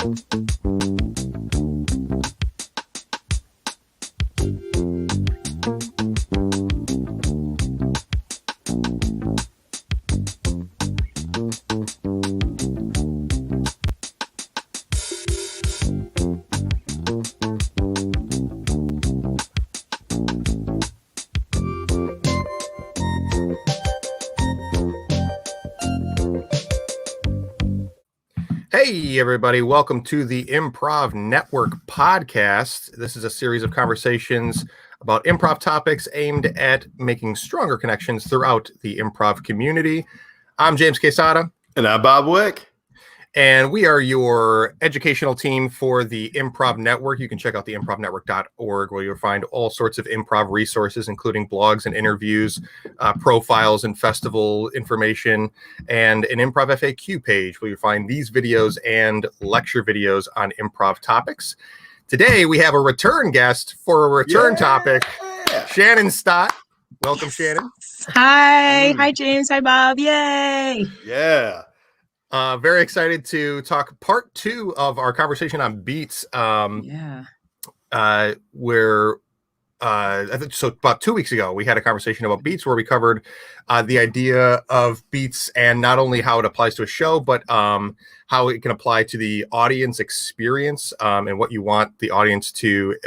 Hey, everybody. Welcome to the Improv Network podcast. This is a series of conversations about improv topics aimed at making stronger connections throughout the improv community. I'm James Quesada. And I'm Bob Wick. And we are your educational team for the Improv Network. You can check out the improvnetwork.org, where you'll find all sorts of improv resources, including blogs and interviews, profiles and festival information, and an improv FAQ page where you'll find these videos and lecture videos on improv topics. Today, we have a return guest for a return topic, Shannon Stott. Welcome, Shannon. Hi. Hi, James. Hi, Bob. Yay. Yeah. Very excited to talk part 2 of our conversation on beats. Where I think so about 2 weeks ago, we had a conversation about beats where we covered the idea of beats and not only how it applies to a show, but how it can apply to the audience experience and what you want the audience to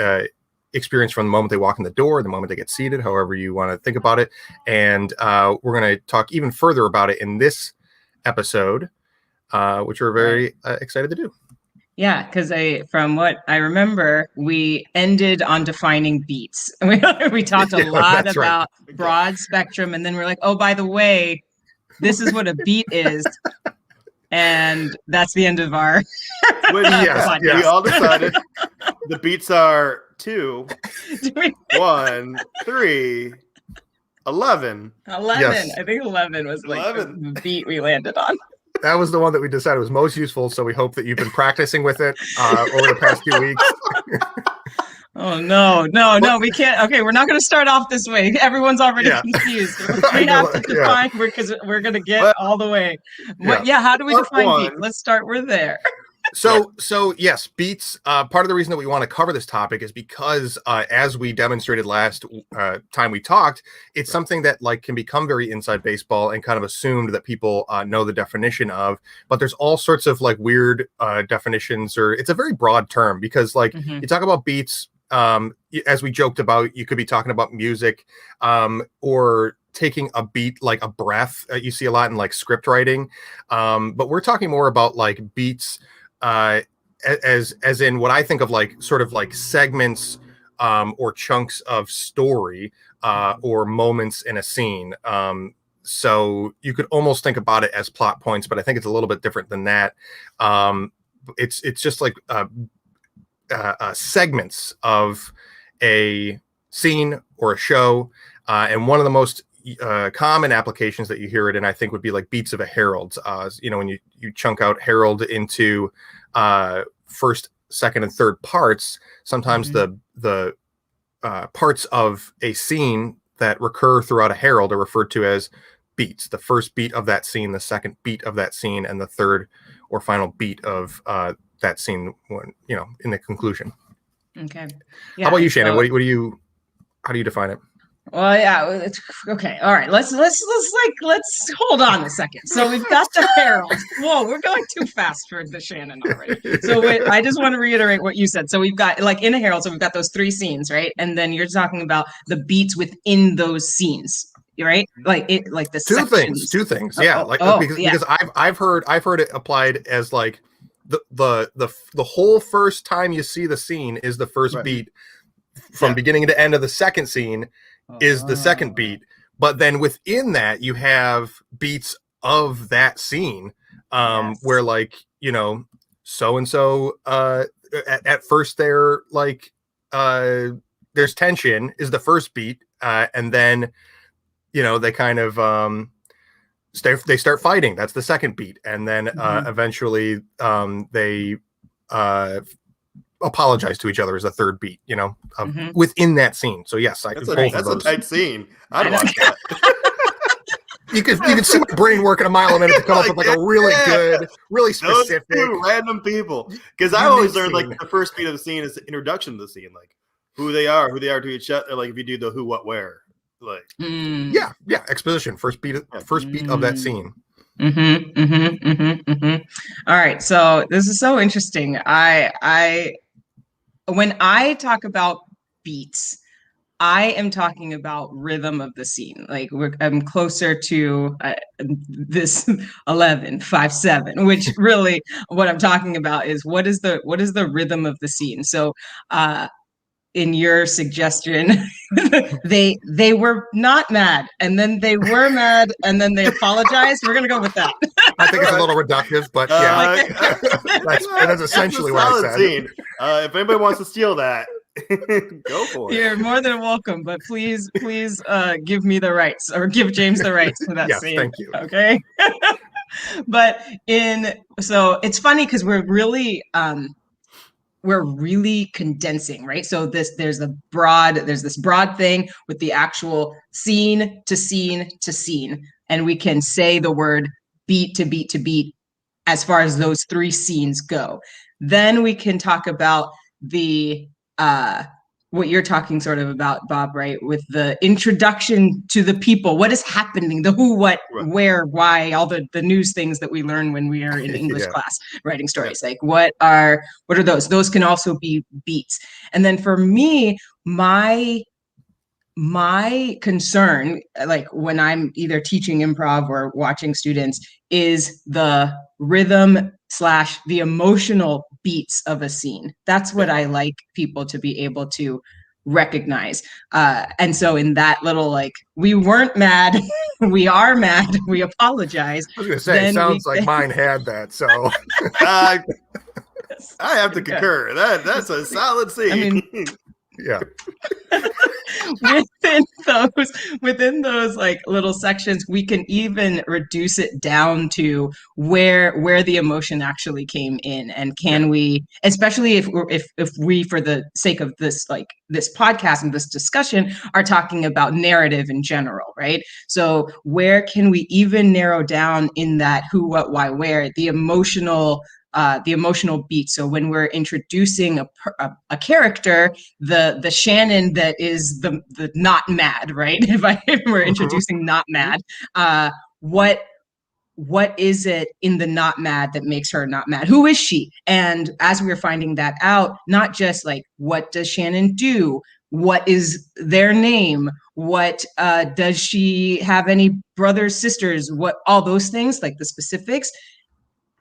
experience from the moment they walk in the door, the moment they get seated, however you want to think about it. And we're going to talk even further about it in this episode. Which we're very excited to do. Yeah, because from what I remember, we ended on defining beats. We talked a lot about broad spectrum, and then we're like, oh, by the way, this is what a beat is. And that's the end of our podcast. We all decided the beats are 2, 1, 3, 11. 11. Yes. I think 11 was like 11. The beat we landed on. That was the one that we decided was most useful, so we hope that you've been practicing with it over the past few weeks. Oh, no, we can't. Okay, we're not going to start off this way. Everyone's already confused. We have to define because we're going to get all the way. How do we define beat? Let's start. We're there. So yes, beats. Part of the reason that we want to cover this topic is because, as we demonstrated last time we talked, it's something that can become very inside baseball and kind of assumed that people know the definition of. But there's all sorts of weird definitions, or it's a very broad term because you talk about beats. As we joked about, you could be talking about music, or taking a beat like a breath. You see a lot in script writing, but we're talking more about beats. As in what I think of sort of segments or chunks of story or moments in a scene. So you could almost think about it as plot points, but I think it's a little bit different than that. It's just segments of a scene or a show, and one of the most common applications that you hear it in, I think, would be beats of a herald. When you chunk out herald into first, second, and third parts, sometimes the parts of a scene that recur throughout a herald are referred to as beats. The first beat of that scene, the second beat of that scene, and the third or final beat of that scene when in the conclusion. Okay. Yeah, how about you, Shannon? How do you define it? Well, yeah. It's, okay. All right. Let's hold on a second. So we've got the herald. Whoa, we're going too fast for the Shannon already. So I just want to reiterate what you said. So we've got in a herald. So we've got those 3 scenes, right? And then you're talking about the beats within those scenes, right? The sections. Two things. Yeah. Because I've heard it applied as the whole first time you see the scene is the first beat. From beginning to end of the second scene is the second beat, but then within that you have beats of that scene, where so and so at first they're there's tension is the first beat, and then they kind of they start fighting. That's the second beat, and then eventually they apologize to each other as a third beat, within that scene. So yes, that's a tight scene. I'd watch that. You can see my brain working a mile a minute to come up with like a really good, really specific. Those two random people. Because I always learned like the first beat of the scene is the introduction to the scene, like who they are to each other. Like if you do the who, what, where, like yeah, exposition, first beat of that scene. All right, so this is so interesting. When I talk about beats, I am talking about rhythm of the scene. Like I'm closer to this 11, 5, 7, which really what I'm talking about is what is the rhythm of the scene. So in your suggestion, they were not mad, and then they were mad, and then they apologized. We're gonna go with that. I think it's a little reductive, but yeah, that's essentially what I said. Scene. If anybody wants to steal that, go for it. You're more than welcome, but please give me the rights, or give James the rights to that yes, scene. Thank you. Okay. But so it's funny because we're really condensing, right? So there's this broad thing with the actual scene to scene to scene, and we can say the word beat to beat to beat as far as those 3 scenes go. Then we can talk about the what you're talking sort of about, Bob, right? With the introduction to the people, what is happening, the who, what, where, why, all the news things that we learn when we are in English class writing stories. Like what are those? Those can also be beats. And then for me, my concern, like when I'm either teaching improv or watching students, is the rhythm / the emotional beats of a scene. That's what I like people to be able to recognize. And so in that little, like, we weren't mad, we are mad, we apologize. I was going to say, it sounds like mine had that. So I have to concur. That's a solid scene. I mean, yeah. within those like little sections, we can even reduce it down to where the emotion actually came in, and can we, especially if we, for the sake of this podcast and this discussion, are talking about narrative in general, right? So where can we even narrow down in that who, what, why, where, the emotional beat. So when we're introducing a character, the Shannon that is the not mad, right? If we're introducing not mad, what is it in the not mad that makes her not mad? Who is she? And as we're finding that out, not just like, what does Shannon do? What is their name? What does she have any brothers, sisters? What, all those things, like the specifics,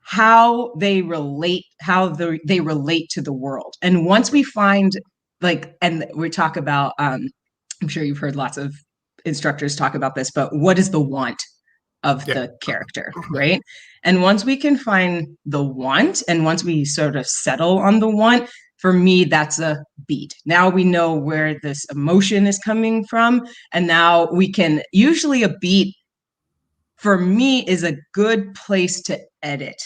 how they relate to the world. And once we find, like, and we talk about, I'm sure you've heard lots of instructors talk about this, but what is the want of the character, right? And once we can find the want, and once we sort of settle on the want, for me, that's a beat. Now we know where this emotion is coming from, and now we can, usually a beat for me is a good place to edit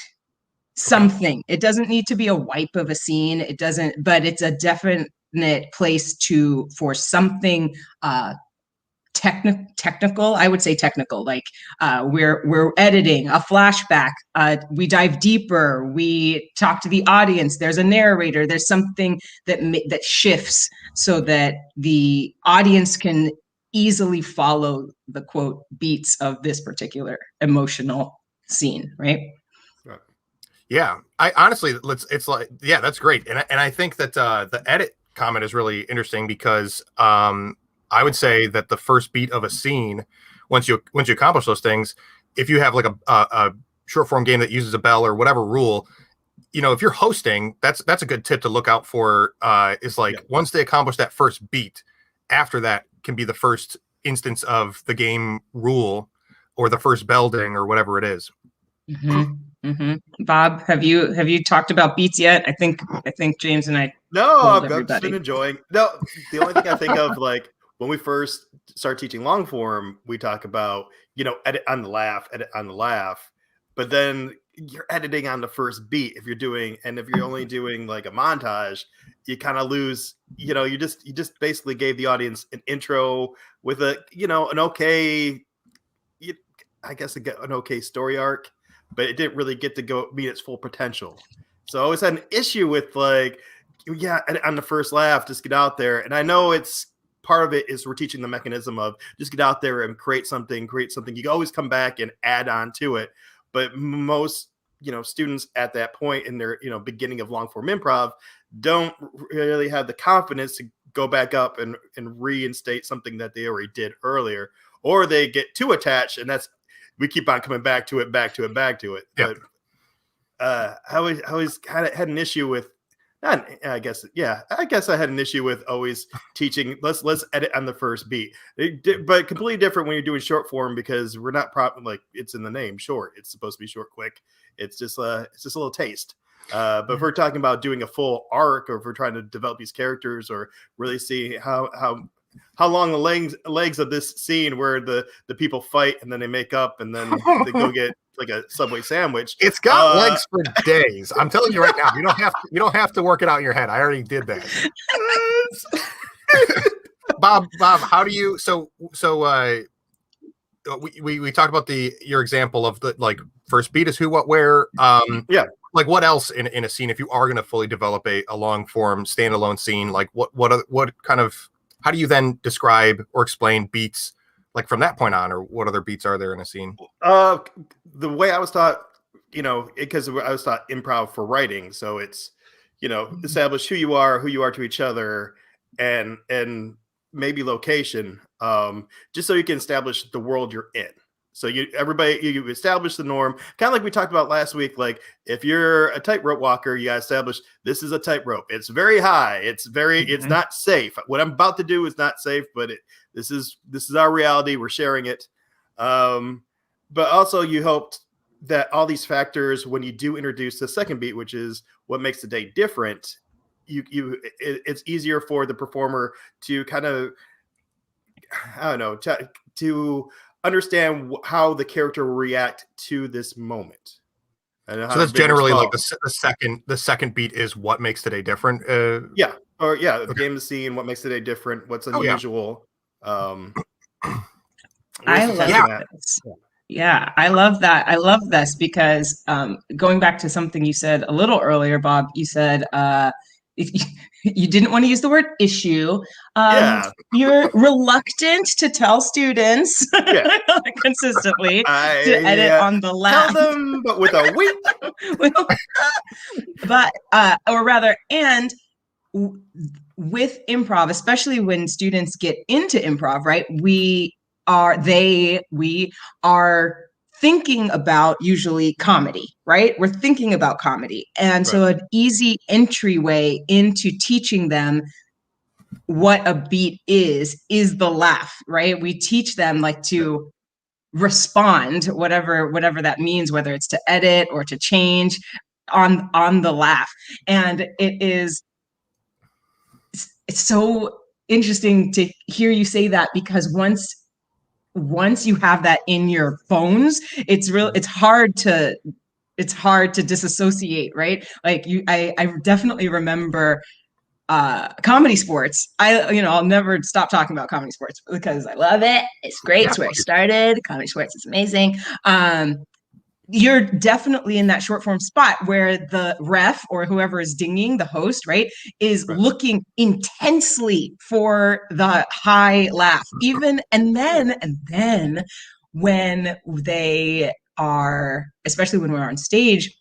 something. It doesn't need to be a wipe of a scene. It doesn't, but it's a definite place for something technical. I would say technical, like we're editing a flashback. We dive deeper. We talk to the audience. There's a narrator. There's something that shifts so that the audience can easily follow the quote beats of this particular emotional scene, right? Yeah, I honestly, it's like, yeah, that's great. And I think that the edit comment is really interesting because I would say that the first beat of a scene, once you accomplish those things, if you have like a short form game that uses a bell or whatever rule, if you're hosting, that's a good tip to look out for, is like, once they accomplish that first beat, after that can be the first instance of the game rule or the first bell ding or whatever it is. Mm-hmm. Mm-hmm. Bob, have you talked about beats yet? I think James and I. No, I've just been enjoying. No, the only thing I think of, like, when we first start teaching long form, we talk about, edit on the laugh, but then you're editing on the first beat if you're only doing like a montage, you kind of lose, you just basically gave the audience an intro with an okay I guess, an okay story arc, but it didn't really get to go meet its full potential. So I always had an issue with like, yeah, on the first laugh, just get out there. And I know it's part of it is we're teaching the mechanism of just get out there and create something. You can always come back and add on to it. But most, students at that point in their, beginning of long form improv don't really have the confidence to go back up and reinstate something that they already did earlier, or they get too attached, and we keep on coming back to it. Yep. But I always had an issue with, I guess I had an issue with always teaching. Let's edit on the first beat, but completely different when you're doing short form, because we're not like it's in the name, short. It's supposed to be short, quick. It's just a little taste. But if we're talking about doing a full arc, or if we're trying to develop these characters, or really see how long the legs of this scene where the people fight and then they make up and then they go get like a Subway sandwich. It's got legs for days. I'm telling you right now, you don't have to work it out in your head. I already did that. Bob, how do you, we talked about your example of the like first beat is who, what, where. Yeah. Like what else in a scene, if you are going to fully develop a long form standalone scene, like what kind of, how do you then describe or explain beats like from that point on, or what other beats are there in a scene? The way I was taught, because I was taught improv for writing. So it's, establish who you are to each other, and maybe location, just so you can establish the world you're in. So you establish the norm, kind of like we talked about last week. Like if you're a tightrope walker, you gotta establish this is a tightrope. It's very high. It's not safe. What I'm about to do is not safe, but this is our reality. We're sharing it. But also you hoped that all these factors, when you do introduce the second beat, which is what makes the day different, it's easier for the performer to kind of, I don't know, to understand how the character will react to this moment. So that's generally like the second beat is what makes today different. Okay. The game, the scene, what makes today different, what's unusual. I love this. Yeah, I love that. I love this because going back to something you said a little earlier, Bob, you said if you didn't want to use the word issue. You're reluctant to tell students consistently to edit on the laugh. Tell them, but with a wink. And with improv, especially when students get into improv, right? We are thinking about usually comedy, right? We're thinking about comedy. And so an easy entryway into teaching them what a beat is the laugh, right? We teach them like to respond, whatever that means, whether it's to edit or to change on the laugh. And it's so interesting to hear you say that, because once you have that in your phones, it's hard to disassociate, right? Like I definitely remember comedy sports. I'll never stop talking about comedy sports because I love it. It's great. It's where I started. Comedy sports is amazing. You're definitely in that short form spot where the ref or whoever is dinging, the host, right, is looking intensely for the high laugh. And then when they are, especially when we're on stage,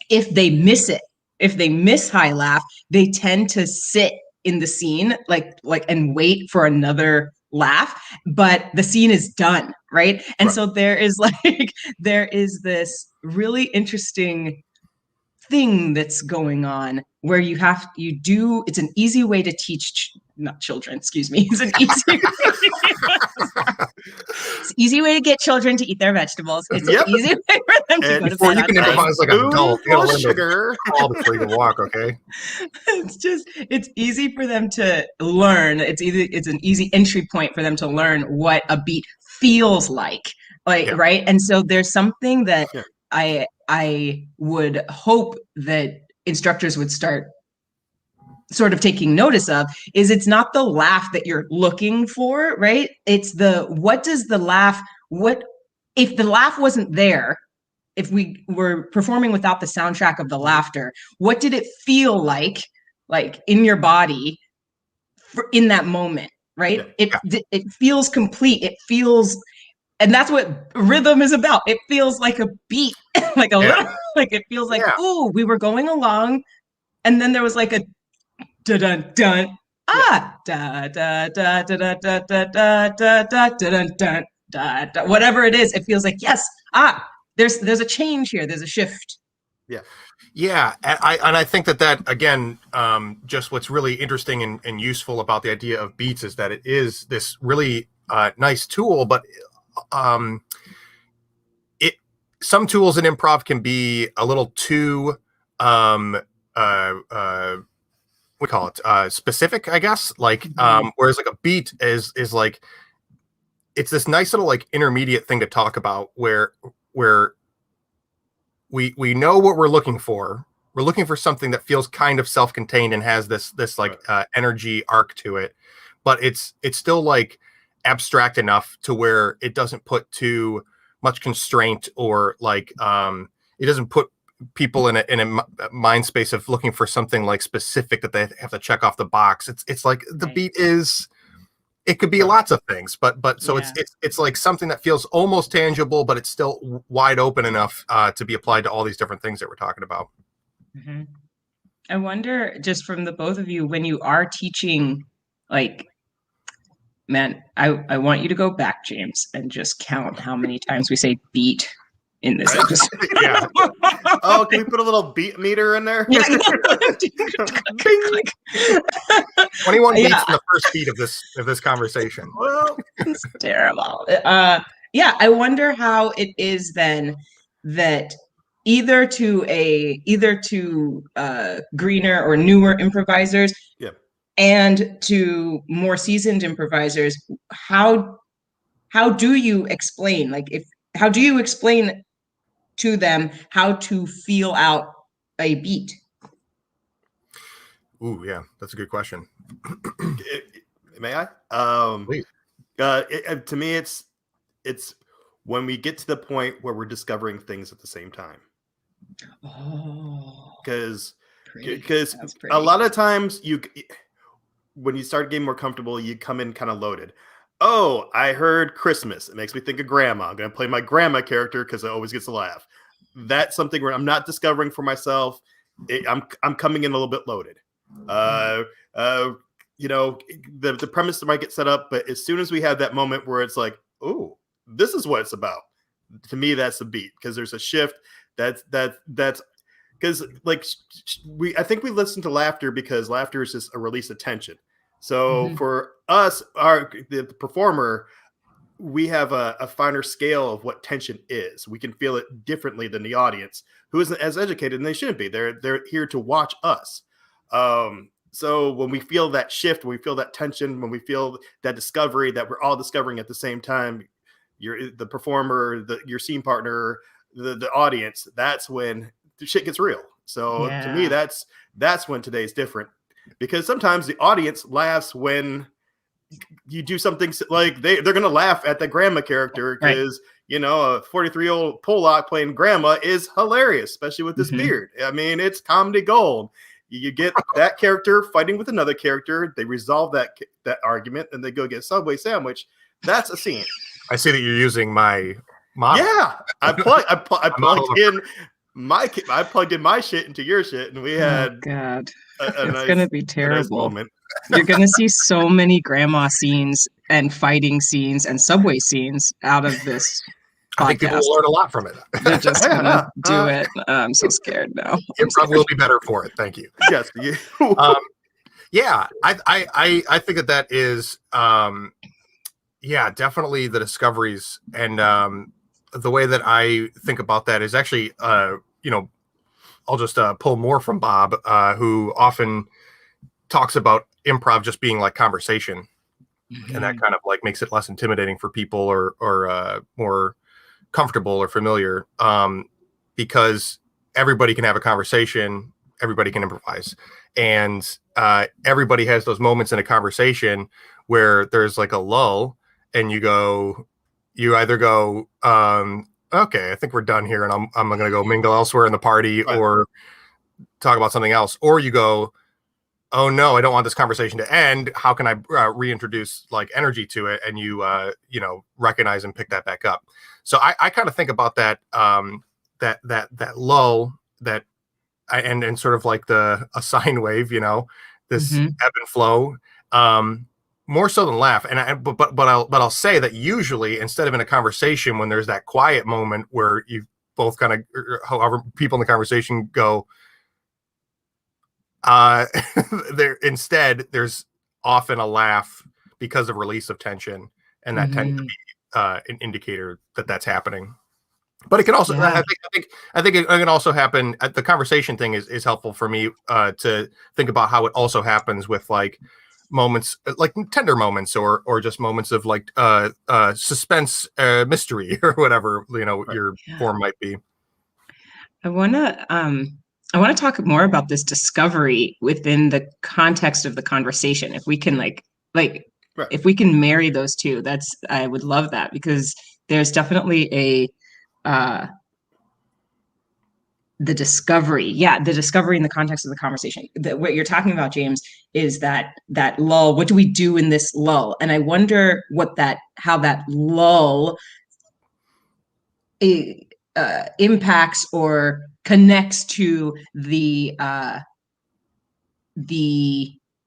if they miss it, if they miss high laugh, they tend to sit in the scene like and wait for another laugh, but the scene is done, right? And so there is this really interesting thing that's going on where it's an easy way to teach not children, excuse me. It's an easy way to get children to eat their vegetables. It's an easy way for them to go to bed. You can improvise like an adult. You gotta learn sugar. All before you can walk, okay? It's easy for them to learn. It's an easy entry point for them to learn what a beat feels like, right? And so there's something that I would hope that instructors would start sort of taking notice of, is it's not the laugh that you're looking for, right? It's what does the laugh, what if the laugh wasn't there, if we were performing without the soundtrack of the laughter, what did it feel like in your body in that moment, right? It feels complete. It feels, and that's what rhythm is about. It feels like a beat, like a little, like it feels like, ooh, we were going along, and then there was like a dun dun dun, da da da da da da da da da da dun dun da, whatever it is. It feels like, yes, there's a change here. There's a shift. Yeah, and I think that again, just what's really interesting and useful about the idea of beats is that it is this really nice tool, but some tools in improv can be a little too we call it specific, I guess. Like whereas like a beat is like it's this nice little like intermediate thing to talk about where we know what we're looking for. We're looking for something that feels kind of self-contained and has this like energy arc to it, but it's still like abstract enough to where it doesn't put too much constraint or like it doesn't put people in a mind space of looking for something like specific that they have to check off the box. It's like the beat is. It could be lots of things, but so it's like something that feels almost tangible, but it's still wide open enough to be applied to all these different things that we're talking about. Mm-hmm. I wonder, just from the both of you, when you are teaching, like, man, I want you to go back, James, and just count how many times we say beat in this episode. Yeah. Oh, can we put a little beat meter in there? 21 beats in the first beat of this conversation. Well, it's terrible. Yeah, I wonder how it is then that either to greener or newer improvisers, and to more seasoned improvisers, how do you explain? How do you explain to them how to feel out a beat? Ooh, yeah, that's a good question. May I? Please. To me, it's when we get to the point where we're discovering things at the same time. Oh, because a lot of times when you start getting more comfortable, you come in kind of loaded. Oh, I heard Christmas. It makes me think of grandma. I'm going to play my grandma character because it always gets a laugh. That's something where I'm not discovering for myself. I'm coming in a little bit loaded. The premise might get set up, but as soon as we have that moment where it's like, oh, this is what it's about. To me, that's the beat, because there's a shift. That's because I think we listen to laughter because laughter is just a release of tension. So for us, the performer, we have a finer scale of what tension is. We can feel it differently than the audience, who isn't as educated, and they shouldn't be. They're here to watch us. So when we feel that shift, when we feel that tension, when we feel that discovery that we're all discovering at the same time, you're the performer, your scene partner, the audience, that's when the shit gets real. So to me, that's when today's different, because sometimes the audience laughs when you do something like they're going to laugh at the grandma character because, a 43-year-old Pollock playing grandma is hilarious, especially with this beard. I mean, it's comedy gold. You get that character fighting with another character. They resolve that argument, and they go get a Subway sandwich. That's a scene. I see that you're using my model. Yeah, I plugged in my shit into your shit, and we had. Oh God, it's gonna be terrible. Nice moment. You're gonna see so many grandma scenes and fighting scenes and Subway scenes out of this podcast. I think people will learn a lot from it. They're just gonna do it. I'm so scared now. Improv will be better for it. Thank you. Yes. Yeah, I think that is definitely the discoveries, and the way that I think about that is actually I'll just pull more from Bob, who often talks about improv just being like conversation, and that kind of like makes it less intimidating for people or more comfortable or familiar, because everybody can have a conversation, everybody can improvise, and everybody has those moments in a conversation where there's like a lull, and you go, you either go, okay, I think we're done here, and I'm going to go mingle elsewhere in the party, Right. or talk about something else, or you go, oh no, I don't want this conversation to end. How can I reintroduce like energy to it? And you, recognize and pick that back up. So I kind of think about that, that lull, and sort of like a sine wave, this Mhm. ebb and flow, more so than laugh. And but I'll say that usually, instead of in a conversation when there's that quiet moment where you both kind of, however people in the conversation go, there's often a laugh because of release of tension, and that tends to Mhm. be an indicator that that's happening. But it can also, Yeah. I think it can also happen. The conversation thing is helpful for me to think about how it also happens with like moments, like tender moments, or just moments of like suspense, mystery, or whatever Right. your Yeah. form might be. I want to talk more about this discovery within the context of the conversation. If we can like Right. if we can marry those two, I would love that, because there's definitely the discovery in the context of the conversation. What you're talking about, James, is that lull. What do we do in this lull? And I wonder how that lull impacts or connects to the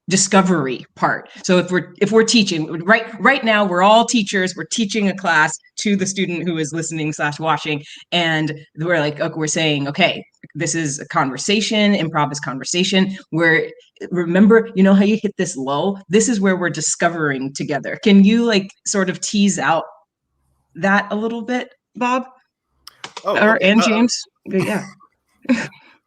discovery part. So if we're teaching right now, we're all teachers, we're teaching a class to the student who is listening / watching, and we're like, okay, we're saying, okay, this is a conversation. Improv is conversation. Where, remember, how you hit this low, this is where we're discovering together. Can you like sort of tease out that a little bit, Bob? Oh, okay. And James? Yeah.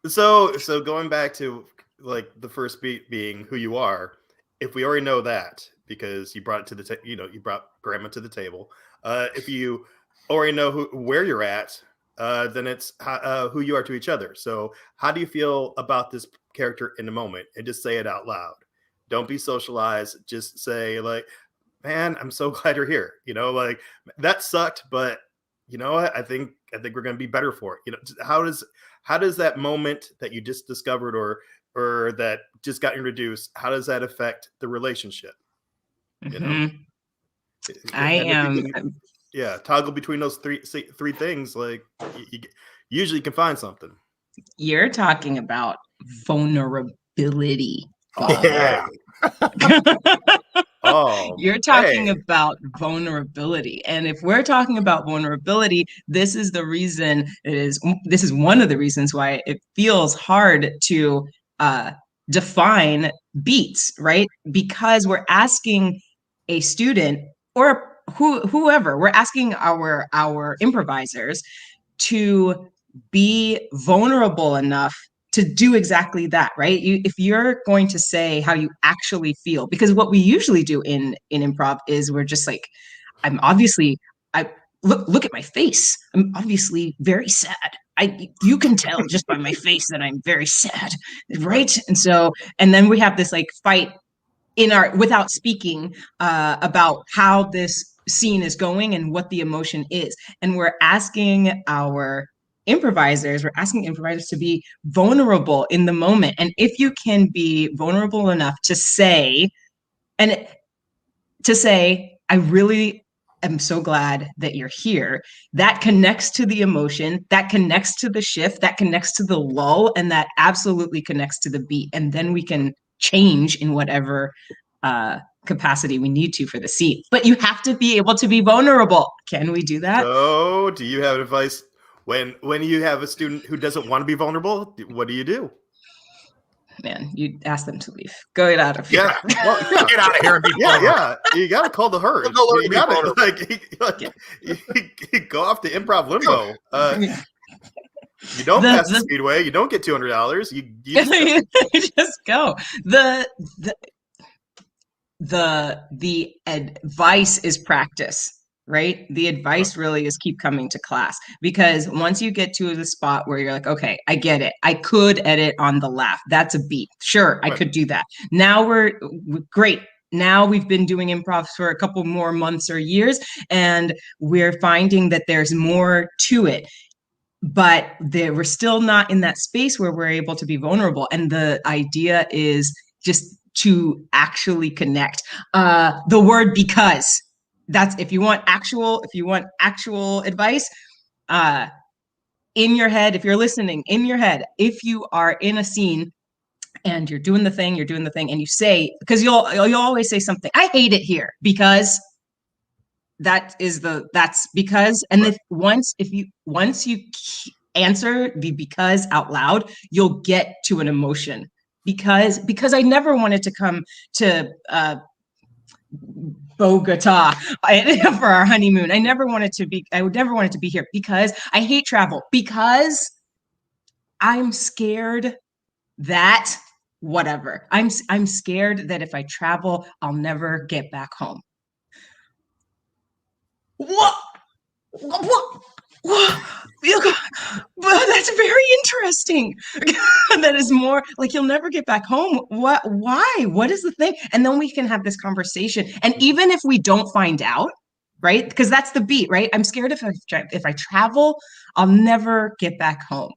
So going back to like the first beat being who you are, if we already know that because you brought it to the you brought grandma to the table. If you already know where you're at, then it's who you are to each other. So how do you feel about this character in the moment, and just say it out loud. Don't be socialized. Just say like, man, I'm so glad you're here. Like that sucked, but you know what? I think we're going to be better for it. How does that moment that you just discovered or that just got introduced, how does that affect the relationship? You know, Mhm. I and if you am. can, yeah, toggle between those three things, like usually you can find something. You're talking about vulnerability, Oh Bob. Yeah. man. Oh You're talking hey. about vulnerability. And if we're talking about vulnerability, this is one of the reasons why it feels hard to define beats, right? Because we're asking a student, or whoever, we're asking our improvisers to be vulnerable enough to do exactly that, right? If you're going to say how you actually feel, because what we usually do in improv is we're just like, I look at my face. I'm obviously very sad. You can tell just by my face that I'm very sad, Right. right? And then we have this like fight without speaking about how this scene is going and what the emotion is. And we're asking improvisers to be vulnerable in the moment. And if you can be vulnerable enough to say, I really am so glad that you're here, that connects to the emotion, that connects to the shift, that connects to the lull, and that absolutely connects to the beat. And then we can change in whatever capacity we need to for the scene. But you have to be able to be vulnerable. Can we do that? So do you have advice when you have a student who doesn't want to be vulnerable? What do you do? Man, you ask them to leave. Go out of here. Yeah. Well, yeah. Get out of here and be Yeah, vulnerable. yeah. You gotta call the herd. Go learn You to be gotta vulnerable. you go off to improv limbo. Yeah. You don't pass the The speedway. You don't get $200. You just you just go. The advice is practice, right? The advice really is keep coming to class, because once you get to the spot where you're like, okay, I get it. I could edit on the laugh. That's a beat. Sure, I right. could do that. Now we're great. now we've been doing improv for a couple more months or years, and we're finding that there's more to it. But we're still not in that space where we're able to be vulnerable. And the idea is just to actually connect. The word because, that's if you want actual advice, in your head, if you're listening, in your head, if you are in a scene and you're doing the thing, and you say, because you'll always say something, I hate it here because that's because, and if once you answer the because out loud, you'll get to an emotion. Because I never wanted to come to Bogota for our honeymoon. I would never want it to be here because I hate travel, because I'm scared that whatever. I'm scared that if I travel, I'll never get back home. What? Well, that's very interesting. That is more like you'll never get back home. What? Why? What is the thing? And then we can have this conversation. And even if we don't find out, right? Because that's the beat, right? I'm scared if I travel, I'll never get back home.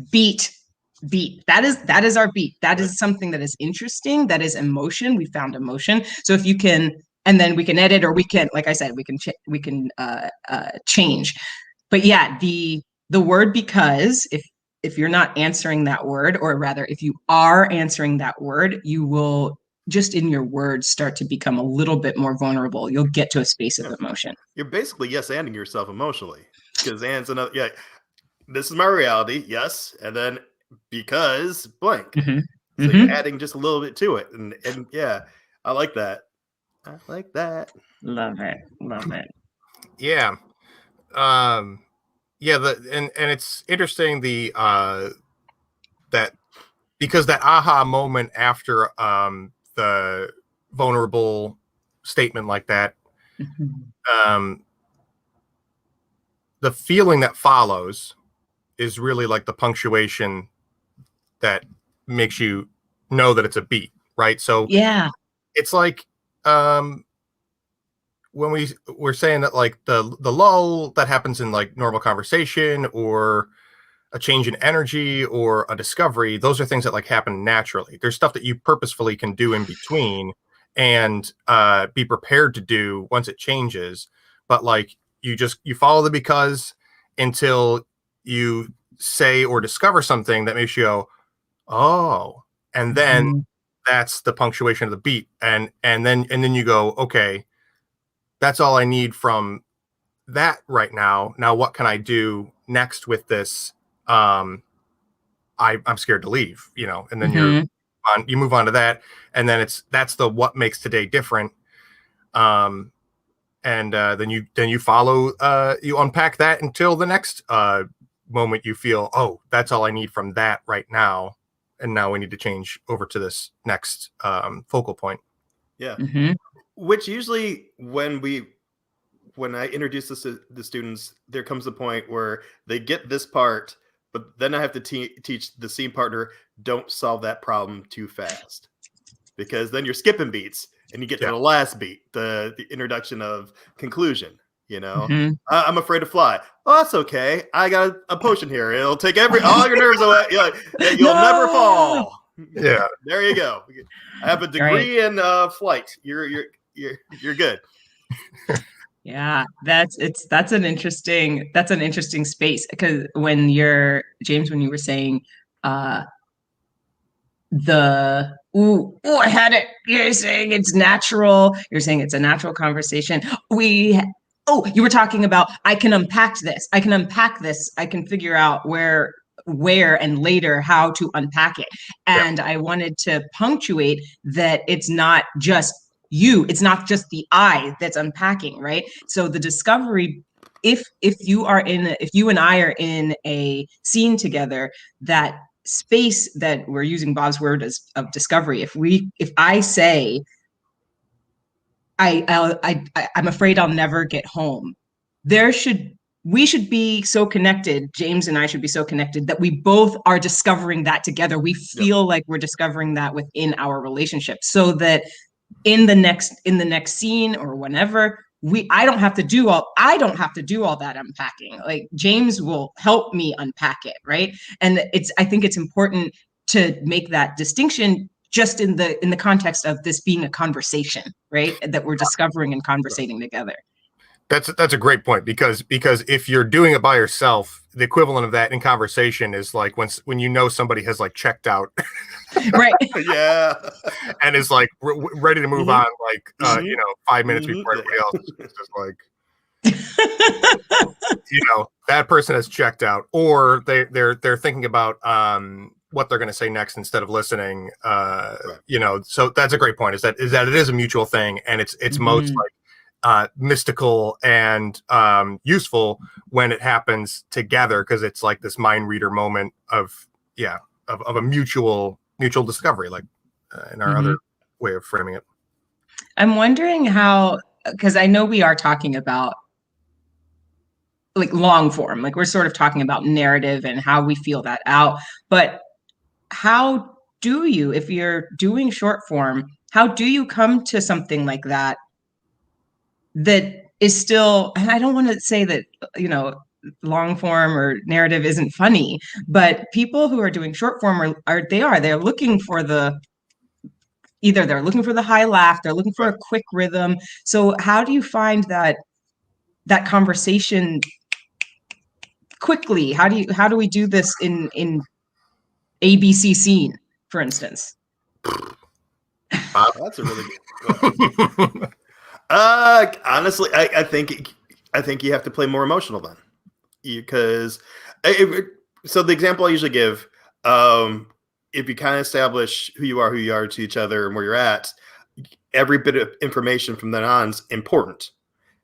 Beat. That is our beat. That is something that is interesting. That is emotion. We found emotion. So if you can. And then we can edit, or we can, like I said, we can change. But yeah, the word because, if you're not answering that word, or rather, if you are answering that word, you will just in your words start to become a little bit more vulnerable. You'll get to a space of emotion. You're basically yes-anding yourself emotionally, because and's another. Yeah, this is my reality. Yes, and then because blank. Mm-hmm. So you're adding just a little bit to it, and yeah, I like that. I like that. Love it. Yeah. Yeah, and it's interesting that because that aha moment after the vulnerable statement like that, the feeling that follows is really like the punctuation that makes you know that it's a beat, right? So yeah, it's like when we're saying that like the lull that happens in like normal conversation, or a change in energy, or a discovery, those are things that like happen naturally. There's stuff that you purposefully can do in between and be prepared to do once it changes. But like you follow the because until you say or discover something that makes you go, oh, and then that's the punctuation of the beat, and then you go, okay, that's all I need from that right now. Now, what can I do next with this? I'm scared to leave, and then you move on to that. And then that's the, what makes today different. And then you follow, you unpack that until the next moment you feel, oh, that's all I need from that right now. And now we need to change over to this next focal point. Yeah. Which usually when I introduce this to the students, there comes a point where they get this part, but then I have to teach the scene partner, don't solve that problem too fast, because then you're skipping beats and you get to the last beat, the introduction of conclusion. I'm afraid to fly. Oh, that's okay. I got a potion here. It'll take all your nerves away. You'll never fall. Yeah. There you go. I have a degree in flight. You're good. Yeah, that's an interesting space, because when James, when you were saying I had it. You're saying it's natural. You're saying it's a natural conversation. You were talking about, I can unpack this. I can figure out where and later how to unpack it. And I wanted to punctuate that it's not just you. It's not just the I that's unpacking, right? So the discovery, if you and I are in a scene together, that space that we're using Bob's word of discovery. If I say, I'm afraid I'll never get home, we should be so connected. James and I should be so connected that we both are discovering that together. We feel like we're discovering that within our relationship, so that in the next scene or whenever, I don't have to do all that unpacking. Like James will help me unpack it, right? And I think it's important to make that distinction just in the context of this being a conversation, right? That we're discovering and conversating together. That's a great point, because if you're doing it by yourself, the equivalent of that in conversation is like when you know somebody has like checked out, right? Yeah, and is like ready to move on, like 5 minutes before everybody else. It's just like that person has checked out, or they're thinking about what they're going to say next instead of listening. So that's a great point. Is that it is a mutual thing, and it's most like mystical and useful when it happens together, because it's like this mind reader moment of a mutual discovery, like in our other way of framing it. I'm wondering how, because I know we are talking about like long form, like we're sort of talking about narrative and how we feel that out, but how do you, if you're doing short form, how do you come to something like that is still, and I don't want to say that, long form or narrative isn't funny, but people who are doing short form they're looking for either they're looking for the high laugh, they're looking for a quick rhythm. So how do you find that conversation quickly? How do we do this in ABC scene, for instance? That's a really good honestly, I think you have to play more emotional then, because so the example I usually give, if you kind of establish who you are to each other and where you're at, every bit of information from then on is important.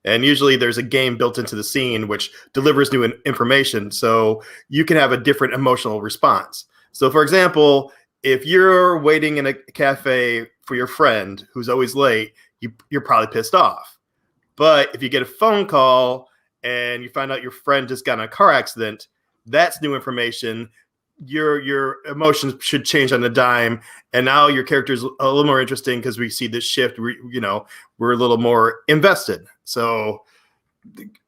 And usually there's a game built into the scene which delivers new information, so you can have a different emotional response. So for example, if you're waiting in a cafe for your friend who's always late, you're probably pissed off. But if you get a phone call and you find out your friend just got in a car accident, that's new information. Your emotions should change on a dime, and now your character's a little more interesting because we see this shift. We're a little more invested. So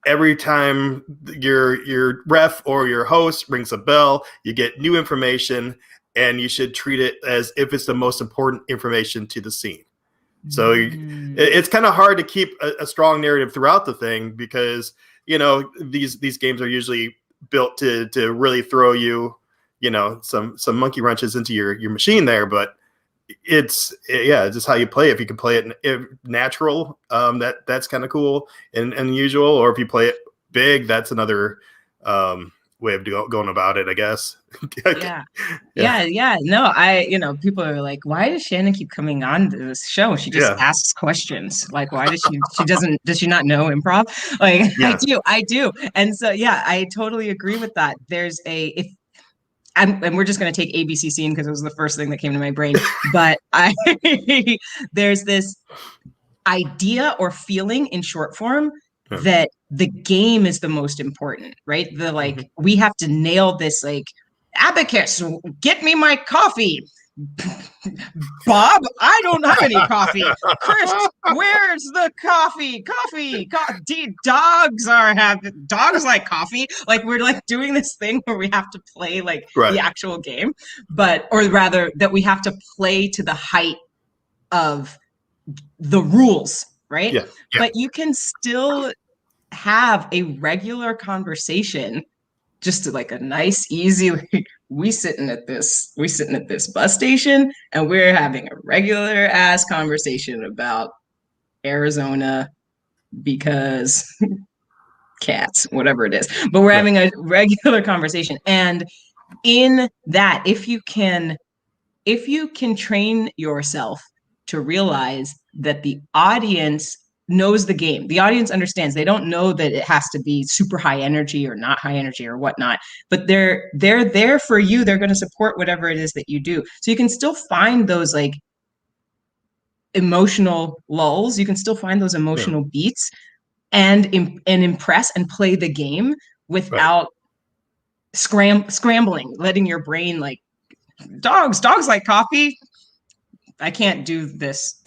every time your ref or your host rings a bell, you get new information, and you should treat it as if it's the most important information to the scene. So it's kind of hard to keep a strong narrative throughout the thing, because these games are usually built to really throw you some monkey wrenches into your machine there. But it's just how you play. If you can play it natural, that's kind of cool and unusual. Or if you play it big, that's another way of going about it, I guess. Yeah. No, people are like, why does Shannon keep coming on to this show? She just asks questions. Like, why does does she not know improv? Like, I do. And so, I totally agree with that. And we're just going to take ABC scene because it was the first thing that came to my brain. But there's this idea or feeling in short form that the game is the most important, right? We have to nail this, like, Abacus, get me my coffee. Bob, I don't have any coffee. Chris, where's the coffee? Dogs like coffee. Like, we're like doing this thing where we have to play like the actual game, or rather that we have to play to the height of the rules, right? Yeah. But you can still have a regular conversation, just like a nice, easy, we sitting at this bus station and we're having a regular ass conversation about Arizona because cats, whatever it is. But we're having a regular conversation. And in that, if you can train yourself to realize that the audience knows the game. The audience understands. They don't know that it has to be super high energy or not high energy or whatnot, but they're there for you. They're going to support whatever it is that you do. So you can still find those like emotional lulls. You can still find those emotional beats and impress and play the game without scrambling, letting your brain like dogs like coffee. I can't do this.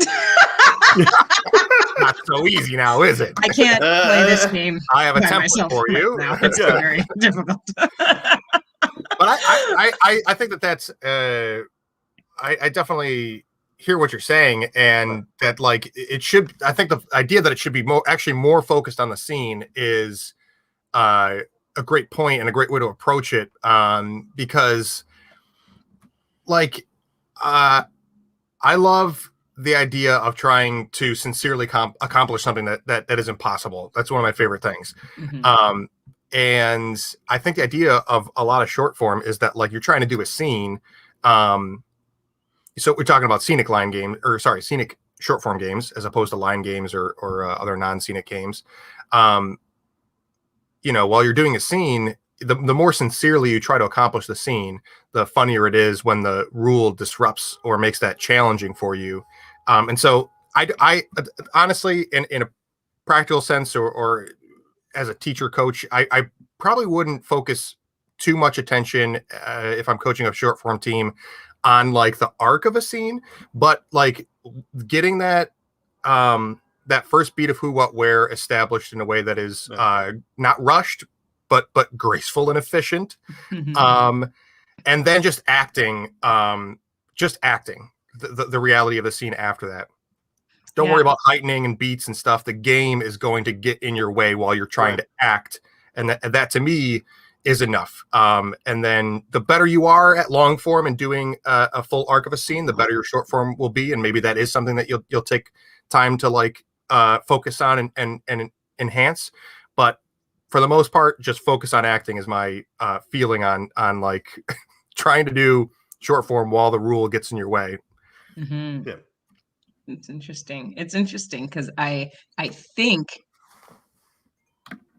Not so easy now, is it? I can't play this game. I have a by template myself for right you. now. It's Yeah. very difficult. But I think that's I definitely hear what you're saying, and that like it should. I think the idea that it should be more focused on the scene is a great point and a great way to approach it. Because like I love the idea of trying to sincerely accomplish something that is impossible. That's one of my favorite things. Mhm. And I think the idea of a lot of short form is that like you're trying to do a scene. So we're talking about scenic short form games as opposed to line games or other non-scenic games. While you're doing a scene, the more sincerely you try to accomplish the scene, the funnier it is when the rule disrupts or makes that challenging for you. And so I honestly, in a practical sense or as a teacher coach, I probably wouldn't focus too much attention if I'm coaching a short form team on like the arc of a scene, but like getting that that first beat of who, what, where established in a way that is not rushed, but graceful and efficient. Mhm. And then just acting the reality of the scene after that. Don't worry about heightening and beats and stuff. The game is going to get in your way while you're trying to act. And that to me is enough. And then the better you are at long form and doing a full arc of a scene, the better your short form will be. And maybe that is something that you'll take time to like focus on and enhance. But for the most part, just focus on acting is my feeling on like trying to do short form while the rule gets in your way. Mhm. Yeah. It's interesting. It's interesting because I think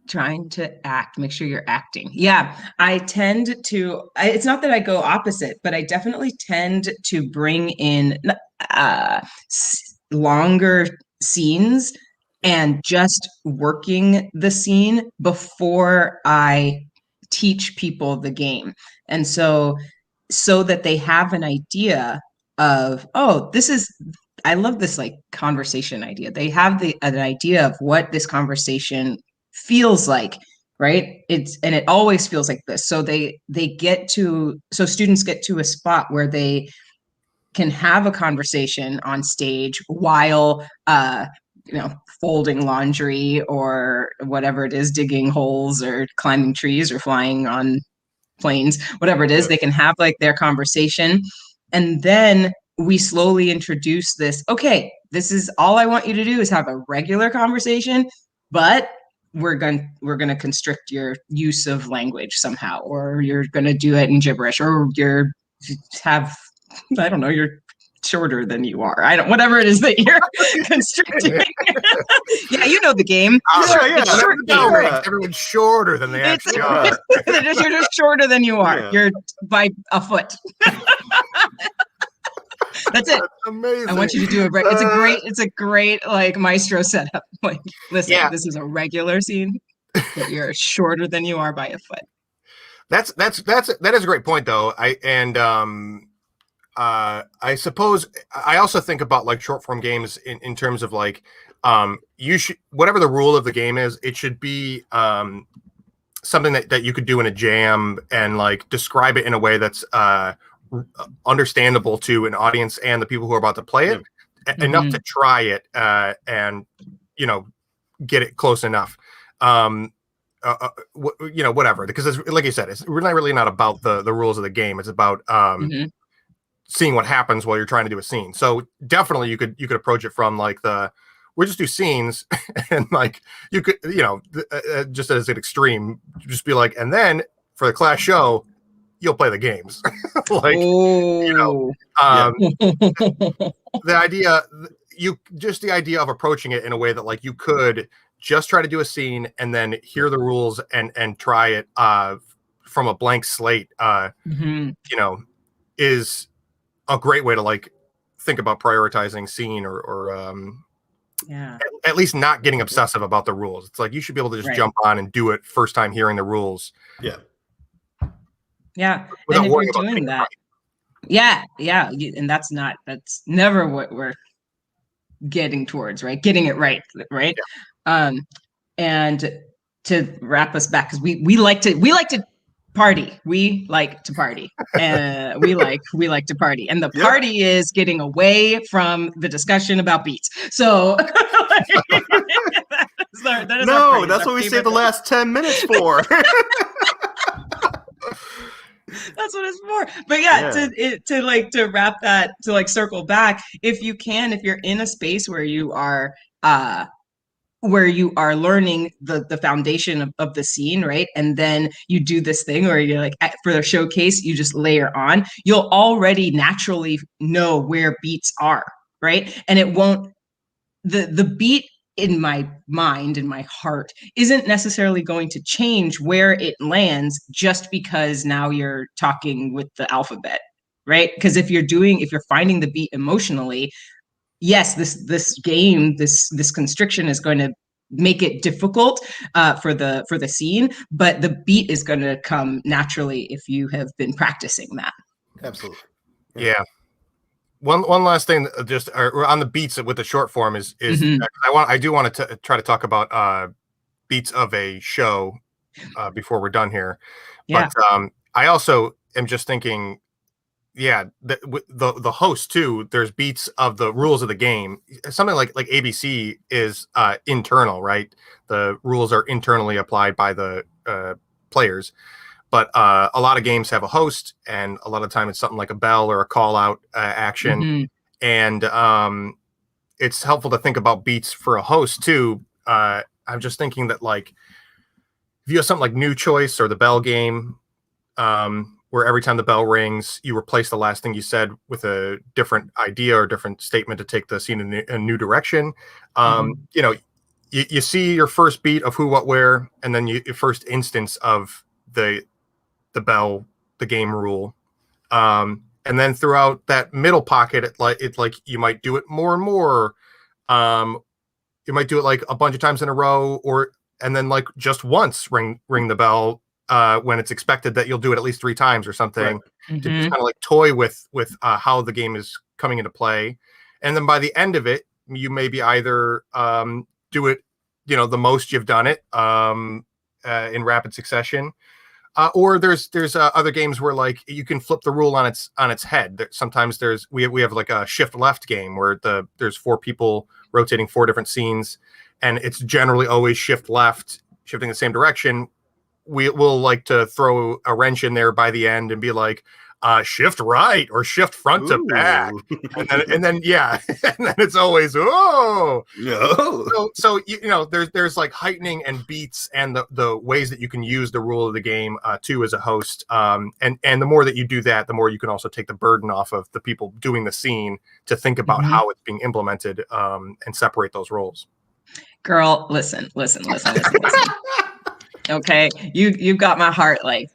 trying to make sure you're acting. Yeah, I tend to. It's not that I go opposite, but I definitely tend to bring in longer scenes and just working the scene before I teach people the game, and so that they have an idea of, oh, this is, I love this like conversation idea. They have an idea of what this conversation feels like, right? And it always feels like this. So students get to a spot where they can have a conversation on stage while folding laundry or whatever it is, digging holes or climbing trees or flying on planes, whatever it is. They can have like their conversation, and then we slowly introduce this. Okay, this is all I want you to do is have a regular conversation, but we're going to constrict your use of language somehow, or you're going to do it in gibberish, or you're shorter than you are. Whatever it is that you're constricting. Yeah, you know the game. Everyone's shorter than they actually are. You're just shorter than you are. Yeah. You're by a foot. That's it. That's amazing. I want you to do it's a great like maestro setup. Like, listen, this is a regular scene, but you're shorter than you are by a foot. That is a great point though. I suppose I also think about like short form games in terms of like you should, whatever the rule of the game is, it should be something that you could do in a jam and like describe it in a way that's understandable to an audience and the people who are about to play it enough to try it and get it close enough. Whatever, because it's, like you said, it's really not about the rules of the game. It's about seeing what happens while you're trying to do a scene. So definitely you could approach it from like we just do scenes and like you could, just as an extreme, just be like, and then for the class show, you'll play the games. Like, the idea of approaching it in a way that like you could just try to do a scene and then hear the rules and try it from a blank slate, is a great way to like think about prioritizing scene or at least not getting obsessive about the rules. It's like you should be able to just jump on and do it first time hearing the rules. Yeah. And if you're doing that, and that's never what getting towards, right? Getting it right, right? Yeah. And to wrap us back, because we like to party. We like to party. And we like to party. And the Yep. party is getting away from the discussion about beats. So that is no, that's what we saved the last 10 minutes for. That's what it's for. But yeah, to wrap that, to like circle back, if you can, if you're in a space where you are learning the foundation of the scene, right? And then you do this thing where you're like, for the showcase, you just layer on, you'll already naturally know where beats are, right? And it won't, the beat in my mind, in my heart, isn't necessarily going to change where it lands just because now you're talking with the alphabet, right? Because if you're finding the beat emotionally, yes, this game, this constriction is going to make it difficult for the scene, but the beat is going to come naturally if you have been practicing that. Absolutely. Yeah. One last thing, just on the beats with the short form is I do want to try to talk about beats of a show before we're done here. Yeah. But I also am just thinking, the host too. There's beats of the rules of the game. Something like ABC is internal, right? The rules are internally applied by the players. But a lot of games have a host, and a lot of time it's something like a bell or a call out action. And it's helpful to think about beats for a host too. I'm just thinking that like if you have something like New Choice or the Bell game, where every time the bell rings, you replace the last thing you said with a different idea or different statement to take the scene in a new direction. You know, you see your first beat of who, what, where, and then your first instance of the bell, the game rule. And then throughout that middle pocket, it's like you might do it more and more. You might do it like a bunch of times in a row, and then like just once ring the bell when it's expected that you'll do it at least 3 times or something, to just kind of like toy with how the game is coming into play. And then by the end of it, you maybe either do it, you know, the most you've done it in rapid succession. Or there's other games where like you can flip the rule on its head. Sometimes we have like a shift left game where there's 4 people rotating 4 different scenes, and it's generally always shift left, shifting the same direction. We'll like to throw a wrench in there by the end and be like, shift right or shift front to back, and then and then it's always no. So you know there's like heightening and beats and the ways that you can use the rule of the game too as a host, and the more that you do that, the more you can also take the burden off of the people doing the scene to think about how it's being implemented, and separate those roles. Girl, listen. Okay, you've got my heart like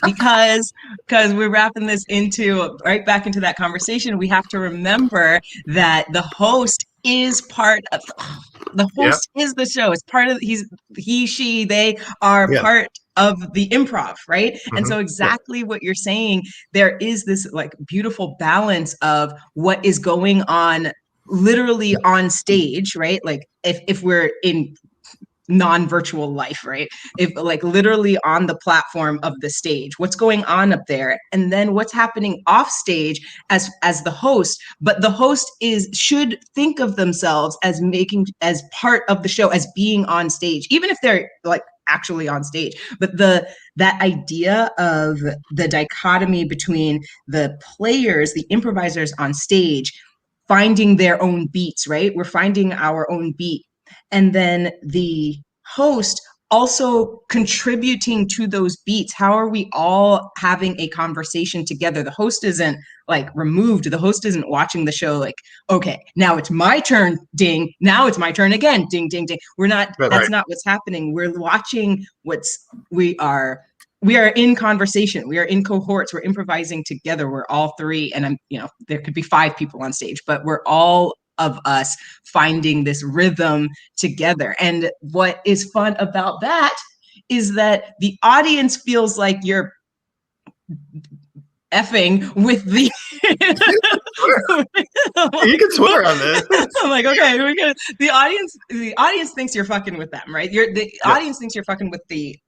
because we're wrapping this into right back into that conversation. We have to remember that the host is part of the host is the show. It's part of they are part of the improv, right? And so exactly what you're saying, there is this like beautiful balance of what is going on literally on stage, right? Like if we're in non-virtual life, right? If like literally on the platform of the stage, what's going on up there, and then what's happening off stage as the host. But the host should think of themselves as part of the show, as being on stage, even if they're like actually on stage. But that idea of the dichotomy between the players, the improvisers on stage, finding their own beats, right? We're finding our own beat. And then the host also contributing to those beats. How are we all having a conversation together? The host isn't like removed. The host isn't watching the show like, okay, now it's my turn, ding. Now it's my turn again, ding, ding, ding. That's not what's happening. We're watching we are in conversation. We are in cohorts. We're improvising together. We're all 3. And there could be 5 people on stage, but we're all of us finding this rhythm together. And what is fun about that is that the audience feels like you're effing with the You can swear on this. I'm like, okay, the audience thinks you're fucking with them, right? The audience thinks you're fucking with the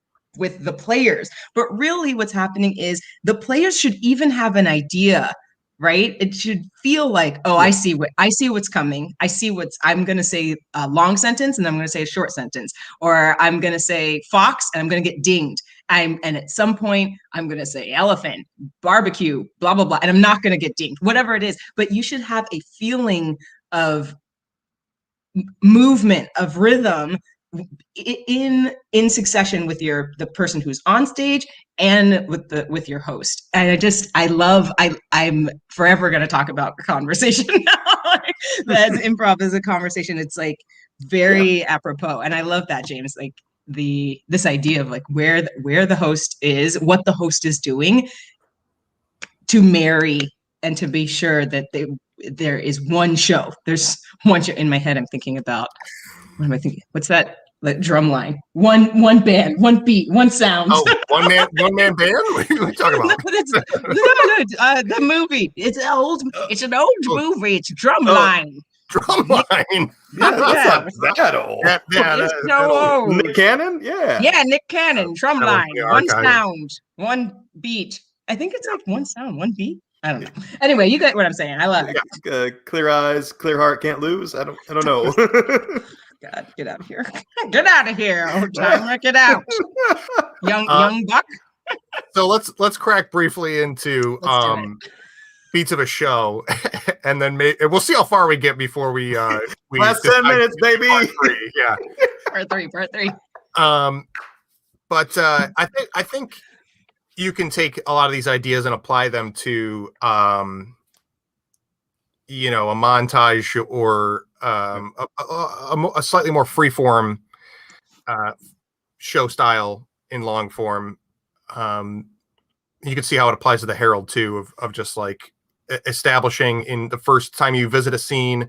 players, but really what's happening is the players should even have an idea, right? It should feel like, oh, I see what's coming. I'm going to say a long sentence and I'm going to say a short sentence, or I'm going to say fox and I'm going to get dinged. And at some point I'm going to say elephant, barbecue, blah, blah, blah. And I'm not going to get dinged, whatever it is, but you should have a feeling of movement, of rhythm in succession with the person who's on stage and with your host. And I'm forever going to talk about conversation now. As improv is a conversation, it's like very apropos. And I love that, James, like this idea of like where the host is, what the host is doing to marry and to be sure that there is one show. There's one show. In my head, I'm thinking about, what am I thinking? What's that? Like drum line. One band, one beat, one sound. Oh, one man band? What are you talking about? The movie. It's an old movie. It's drum line. Drum line. Yeah, that's not that old. It's so old. Nick Cannon? Yeah. Yeah, Nick Cannon, drum line. One archive. sound, one beat. I think it's like one sound, one beat. I don't know. Anyway, you get what I'm saying. I love it. Clear eyes, clear heart, can't lose. I don't know. God, get out of here. Get out of here, old timer. Get out. Young buck. So let's crack briefly into beats of a show, and then we'll see how far we get before we last 10 minutes, baby. Part three. Yeah. Part three. But I think you can take a lot of these ideas and apply them to a montage or a slightly more freeform show style in long form. You can see how it applies to the Herald too, of just like establishing in the first time you visit a scene,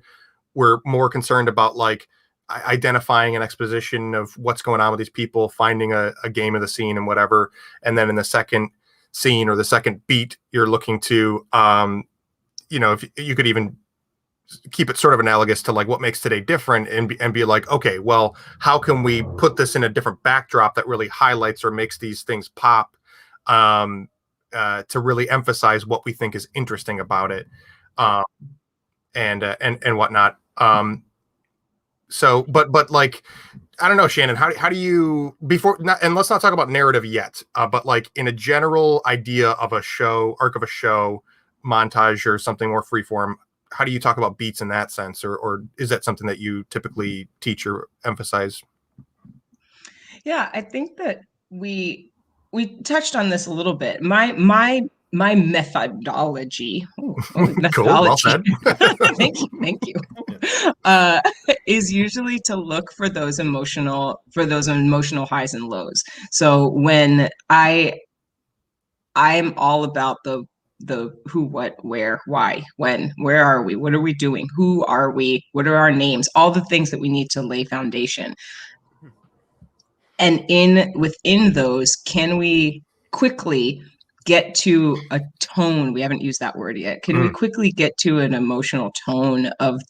we're more concerned about like identifying an exposition of what's going on with these people, finding a game of the scene and whatever. And then in the second scene or the second beat, you're looking to, if you could even keep it sort of analogous to like what makes today different and be like, okay, well, how can we put this in a different backdrop that really highlights or makes these things pop, to really emphasize what we think is interesting about it, and whatnot. So, but like, I don't know, Shannon, how do you and let's not talk about narrative yet, but like in a general idea of a show, arc of a show, montage or something more freeform, how do you talk about beats in that sense, or is that something that you typically teach or emphasize? Yeah, I think that we touched on this a little bit. My methodology, methodology. Cool, well said. thank you. Is usually to look for those emotional highs and lows. So when I'm all about the who, what, where, why, when, where are we, what are we doing, who are we, what are our names, all the things that we need to lay foundation. And within those, can we quickly get to a tone? We haven't used that word yet. Can we quickly get to an emotional tone of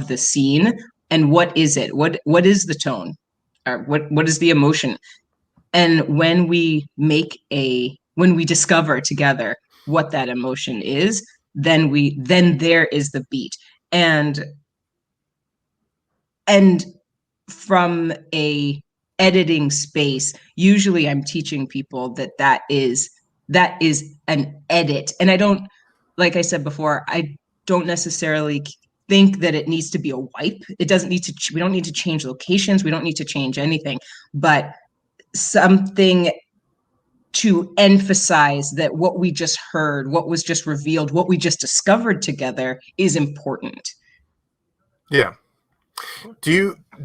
the scene? And what is it? What is the tone? Or what is the emotion? And when we discover together what that emotion is, then there is the beat. And from a editing space, usually I'm teaching people that is an edit. And I don't, like I said before, I don't necessarily think that it needs to be a wipe. It doesn't need to, we don't need to change locations. We don't need to change anything, but something to emphasize that what we just heard, what was just revealed, what we just discovered together is important. Yeah.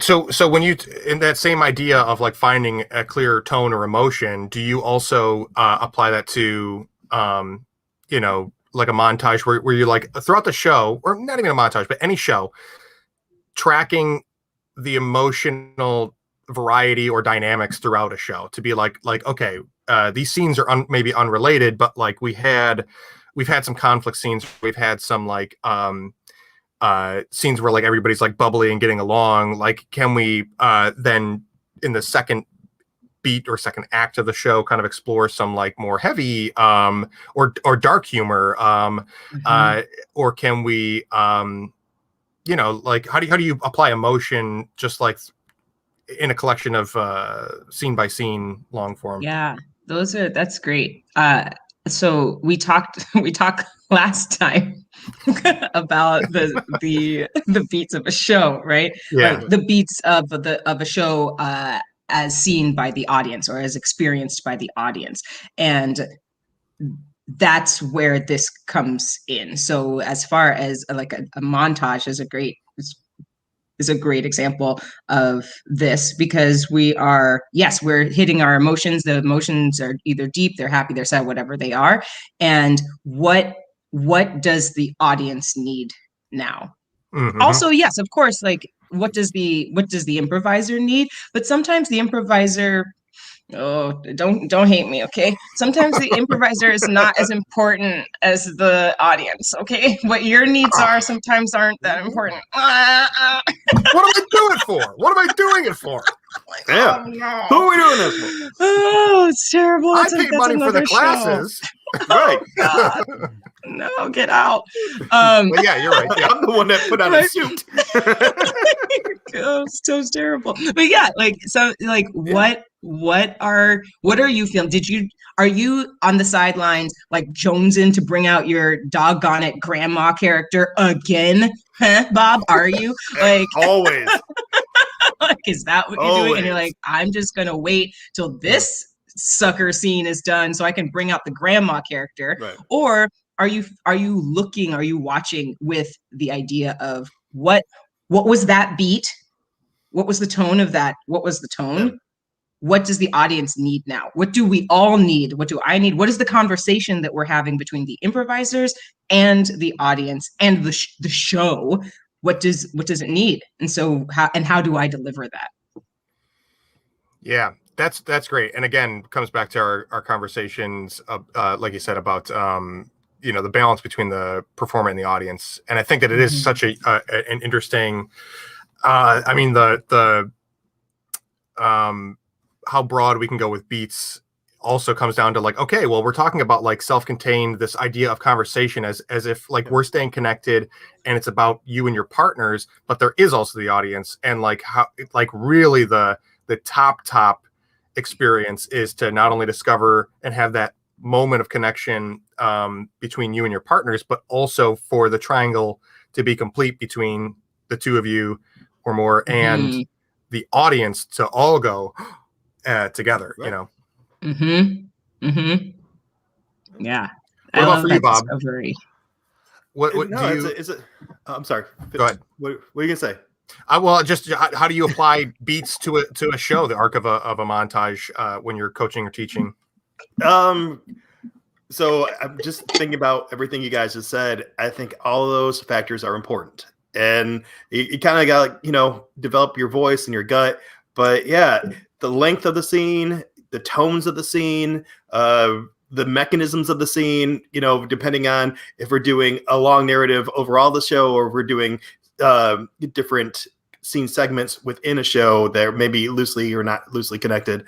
So when you, in that same idea of like finding a clear tone or emotion, do you also apply that to, like a montage where you're like throughout the show, or not even a montage, but any show, tracking the emotional variety or dynamics throughout a show to be like, okay, these scenes are maybe unrelated, but like we've had some conflict scenes. We've had some like, scenes where like everybody's like bubbly and getting along, like can we then in the second beat or second act of the show kind of explore some like more heavy or dark humor, or can we like how do you apply emotion just like in a collection of scene by scene long form? Yeah, that's great. So we talked last time about the beats of a show, right? Yeah. Or the beats of a show as seen by the audience or as experienced by the audience. And that's where this comes in. So as far as like a montage is a great example of this, because we're hitting our emotions. The emotions are either deep, they're happy, they're sad, whatever they are. And what does the audience need now? Also, yes, of course, like what does the improviser need? But sometimes the improviser, oh, don't hate me, okay? Sometimes the improviser is not as important as the audience, okay? What your needs are sometimes aren't that important. What am I doing it for? What am I doing it for? Yeah. Oh, no. Who are we doing this for? Oh, it's terrible. I paid money for the classes. Right. God. No, get out. But yeah, you're right. Yeah. I'm the one that put on a suit. Oh, so terrible. But yeah, like so, like what are you feeling? Are you on the sidelines like jonesing to bring out your doggone it grandma character again? Huh, Bob? Are you like Always? like is that what you're doing? And you're like, I'm just gonna wait till this sucker scene is done so I can bring out the grandma character, Right. or are you watching with the idea of what was that beat? What was the tone of that? What was the tone? Yeah. What does the audience need now? What do we all need? What do I need? What is the conversation that we're having between the improvisers and the audience and the show? What does it need? And so how do I deliver that? Yeah, that's great. And again, comes back to our conversations, like you said, about the balance between the performer and the audience. And I think that it is such an interesting. I mean, how broad we can go with beats also comes down to like, okay, well, we're talking about like self-contained, this idea of conversation as if like we're staying connected and it's about you and your partners, but there is also the audience, and like how like really the top experience is to not only discover and have that moment of connection between you and your partners, but also for the triangle to be complete between the two of you or more and the audience to all go together, right. Yeah. What about for you, Bob? Discovery. What no, do you? I'm sorry. Go ahead. What are you gonna say? Well, just how do you apply beats to a show, the arc of a montage when you're coaching or teaching? So I'm just thinking about everything you guys just said. I think all of those factors are important, and you kind of got to develop your voice and your gut. But yeah, the length of the scene, the tones of the scene, the mechanisms of the scene, depending on if we're doing a long narrative overall the show or if we're doing different scene segments within a show that may be loosely or not loosely connected.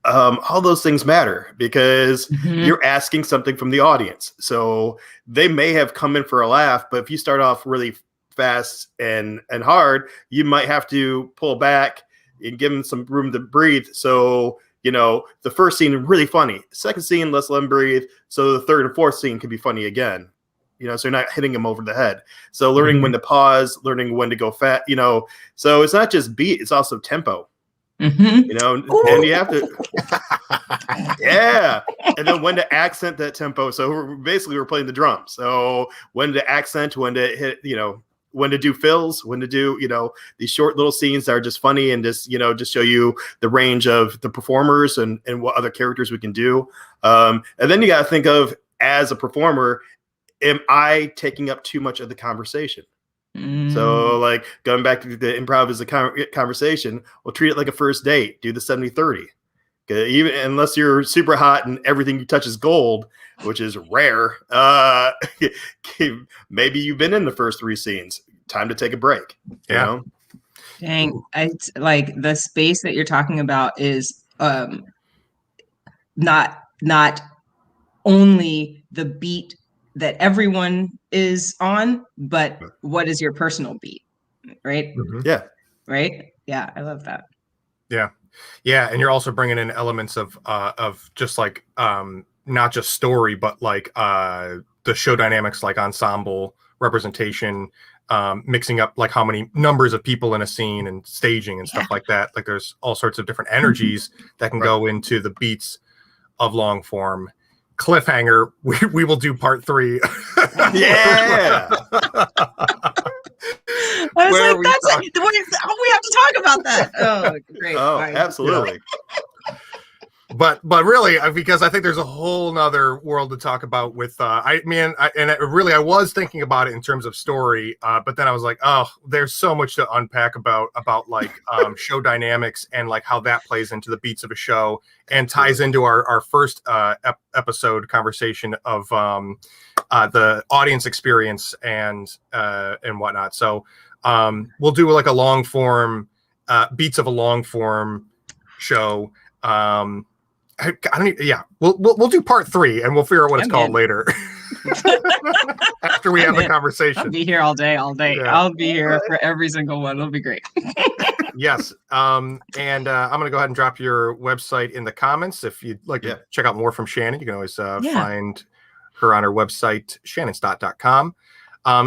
All those things matter because you're asking something from the audience. So they may have come in for a laugh, but if you start off really fast and hard, you might have to pull back and give them some room to breathe. So, the first scene really funny. Second scene, let's let them breathe. So the third and fourth scene can be funny again. So you're not hitting them over the head. So learning when to pause, learning when to go fast, so it's not just beat, it's also tempo. And you have to, yeah. And then when to accent that tempo. So we're playing the drums. So when to accent, when to hit, when to do fills, when to do, these short little scenes that are just funny and just, just show you the range of the performers and what other characters we can do. And then you got to think of, as a performer, am I taking up too much of the conversation? So like going back to the improv as a conversation, we'll treat it like a first date, do the 70-30. Even unless you're super hot and everything you touch is gold, which is rare, maybe you've been in the first 3 scenes. Time to take a break. Yeah. You know? Dang, it's like the space that you're talking about is not only the beat that everyone is on, but what is your personal beat, right? Yeah. Right? Yeah, I love that. Yeah. Yeah, and you're also bringing in elements of just like not just story, but like the show dynamics, like ensemble representation, mixing up like how many numbers of people in a scene and staging and stuff like that. Like there's all sorts of different energies that can go into the beats of long form. Cliffhanger, we will do part 3. Yeah. I was like, that's it. We have to talk about that. Oh, great. Oh, absolutely. But really, because I think there's a whole nother world to talk about with I was thinking about it in terms of story, but then I was like, oh, there's so much to unpack about like show dynamics and like how that plays into the beats of a show and ties into our first episode conversation of the audience experience and whatnot. So we'll do like a long form beats of a long form show. I don't even, we'll do part 3 and we'll figure out what it's called later. After we have the conversation. I'll be here all day. Yeah. I'll be here for every single one. It'll be great. Yes. And I'm going to go ahead and drop your website in the comments. If you'd like to check out more from Shannon, you can always find her on her website, shannonstott.com.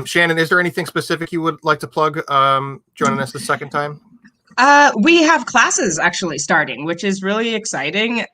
Shannon, is there anything specific you would like to plug joining us the second time? We have classes actually starting, which is really exciting.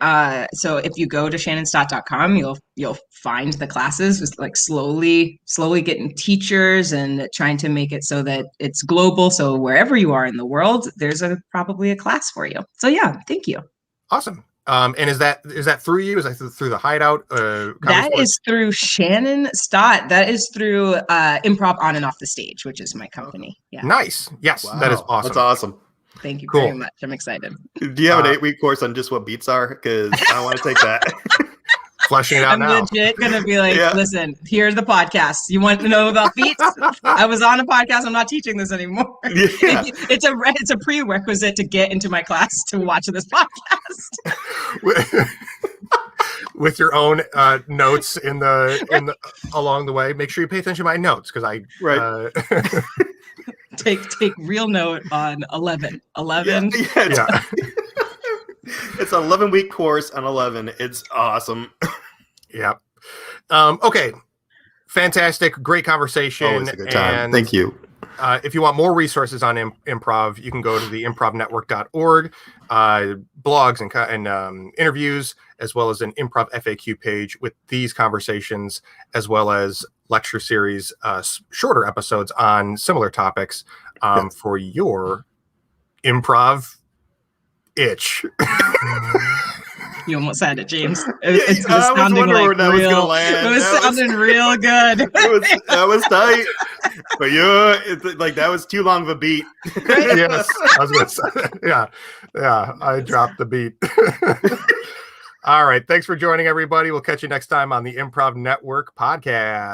So if you go to shannonstott.com, you'll find the classes. Just like slowly getting teachers and trying to make it so that it's global. So wherever you are in the world, there's probably a class for you. So yeah, thank you. Awesome. And is that through you? Is that through the Hideout? That is through Shannon Stott. That is through Improv On and Off the Stage, which is my company. Yeah. Nice. Yes, wow. That is awesome. That's awesome. Thank you very much. I'm excited. Do you have an 8-week course on just what beats are? Because I want to take that. Fleshing it out now. I'm legit going to be like, listen, here's the podcast. You want to know about beats? I was on a podcast. I'm not teaching this anymore. Yeah. It's a prerequisite to get into my class to watch this podcast. With your own notes in the along the way. Make sure you pay attention to my notes because take real note on 11. Yeah. It's an 11-week course on 11. It's awesome. Yep. Okay. Fantastic. Great conversation. Always a good time. Thank you. If you want more resources on improv, you can go to the improvnetwork.org, blogs and interviews, as well as an improv FAQ page with these conversations, as well as lecture series, shorter episodes on similar topics for your improv itch. You almost had it, James. It was sounding like real. It was sounding real good. That was tight. But that was too long of a beat. Yes, I was going to say. Yeah, I dropped the beat. All right, thanks for joining, everybody. We'll catch you next time on the Improv Network podcast.